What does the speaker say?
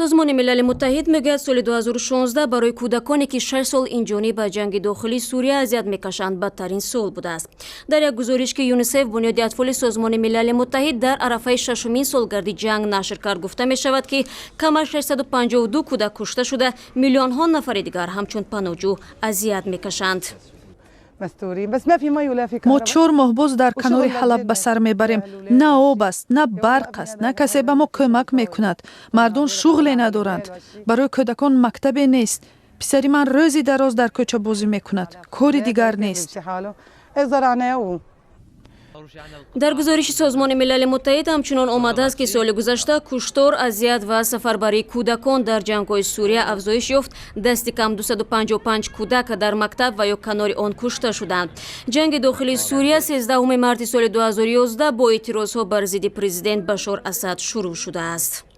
سازمان ملل متحد میگوید سال 2016 برای کودکانی که 6 سال اینجانی به جنگ داخلی سوریه اذیت میکشند بدترین سال بوده است. در یک گزارش که یونیسف بنیاد اطفال سازمان ملل متحد در عرفه ششمین سالگرد جنگ نشر کرد گفته می شود که کم از 652 کودک کشته شده، میلیون ها نفر دیگر همچون پناهجو اذیت میکشند. ما 4 ماه باز در کنار حلب به سر میبریم. نه آب است، نه برق است، نه کسی به ما کمک میکند. مردم شغلی ندارند. برای کودکان مکتبی نیست. پسری من روزی دراز در کوچه بازی میکند. کاری دیگر نیست. در گزارش سازمان ملل متحد همچنان آمده است که سال گذشته کشتار، اذیت و سفربری کودکان در جنگ‌های سوریه افزایش یافت. دست کم 255 کودک در مکتب و یا کنار آن کشته شدند. جنگ داخلی سوریه 13 مارس سال 2011 با اعتراضها بر ضد پرزیدنت بشار اسد شروع شده است.